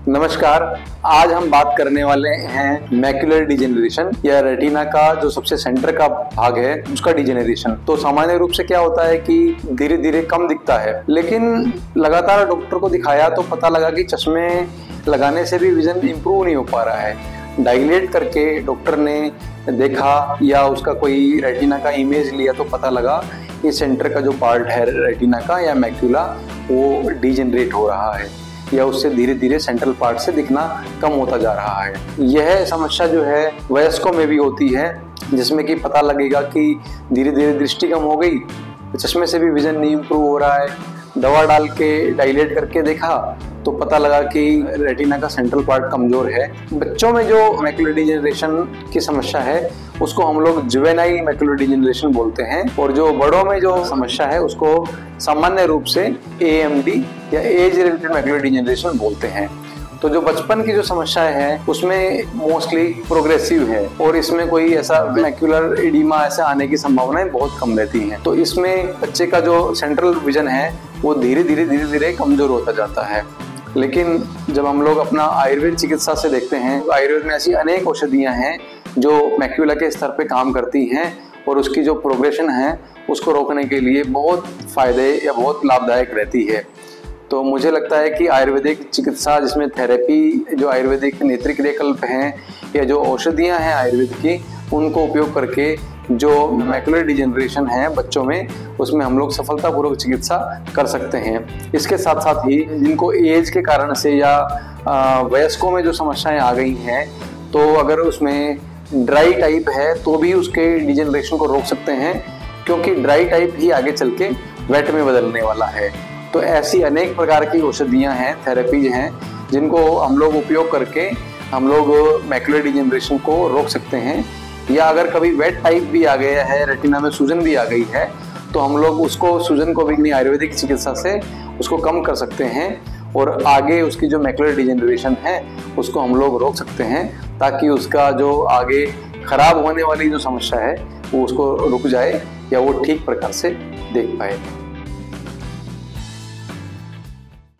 नमस्कार। आज हम बात करने वाले हैं मैक्युलर डिजेनरेशन या रेटिना का जो सबसे सेंटर का भाग है उसका डिजेनरेशन। तो सामान्य रूप से क्या होता है कि धीरे धीरे कम दिखता है, लेकिन लगातार डॉक्टर को दिखाया तो पता लगा कि चश्मे लगाने से भी विजन इंप्रूव नहीं हो पा रहा है। डायलेट करके डॉक्टर ने देखा या उसका कोई रेटिना का इमेज लिया तो पता लगा कि सेंटर का जो पार्ट है रेटिना का या मैक्युला वो डिजेनरेट हो रहा है या उससे धीरे धीरे सेंट्रल पार्ट से दिखना कम होता जा रहा है। यह समस्या जो है वयस्कों में भी होती है, जिसमें कि पता लगेगा कि धीरे धीरे दृष्टि कम हो गई, चश्मे से भी विजन नहीं इम्प्रूव हो रहा है। दवा डाल के डायलेट करके देखा तो पता लगा कि रेटिना का सेंट्रल पार्ट कमजोर है। बच्चों में जो मैक्युलर डिजेनरेशन की समस्या है उसको हम लोग जुवेनाइल मैक्युलर डिजेनरेशन बोलते हैं, और जो बड़ों में जो समस्या है उसको सामान्य रूप से AMD या एज रिलेटेड मैक्युलर डिजेनरेशन बोलते हैं। तो जो बचपन की जो समस्या है उसमें मोस्टली प्रोग्रेसिव है और इसमें कोई ऐसा मैक्युलर एडिमा ऐसा आने की संभावनाएं बहुत कम रहती हैं। तो इसमें बच्चे का जो सेंट्रल विजन है वो धीरे धीरे कमजोर होता जाता है। लेकिन जब हम लोग अपना आयुर्वेद चिकित्सा से देखते हैं तो आयुर्वेद में ऐसी अनेक औषधियां हैं जो मैक्युला के स्तर पे काम करती हैं और उसकी जो प्रोग्रेशन है उसको रोकने के लिए बहुत फायदे या बहुत लाभदायक रहती है। तो मुझे लगता है कि आयुर्वेदिक चिकित्सा जिसमें थेरेपी, जो आयुर्वेदिक नेत्र क्रियाकल्प हैं या जो औषधियां हैं आयुर्वेद की, उनको उपयोग करके जो मैक्युलर डिजेनरेशन है बच्चों में उसमें हम लोग सफलतापूर्वक चिकित्सा कर सकते हैं। इसके साथ साथ ही जिनको एज के कारण से या वयस्कों में जो समस्याएं आ गई हैं तो अगर उसमें ड्राई टाइप है तो भी उसके डिजेनरेशन को रोक सकते हैं, क्योंकि ड्राई टाइप ही आगे चल के वेट में बदलने वाला है। तो ऐसी अनेक प्रकार की औषधियां हैं, थेरेपीज हैं, जिनको हम लोग उपयोग करके हम लोग मैक्युलर डिजेनरेशन को रोक सकते हैं। या अगर कभी वेट टाइप भी आ गया है, रेटिना में सूजन भी आ गई है, तो हम लोग उसको सूजन को भी अपनी आयुर्वेदिक चिकित्सा से उसको कम कर सकते हैं और आगे उसकी जो मैक्युलर डिजेनरेशन है उसको हम लोग रोक सकते हैं, ताकि उसका जो आगे खराब होने वाली जो समस्या है वो उसको रुक जाए या वो ठीक प्रकार से देख पाए।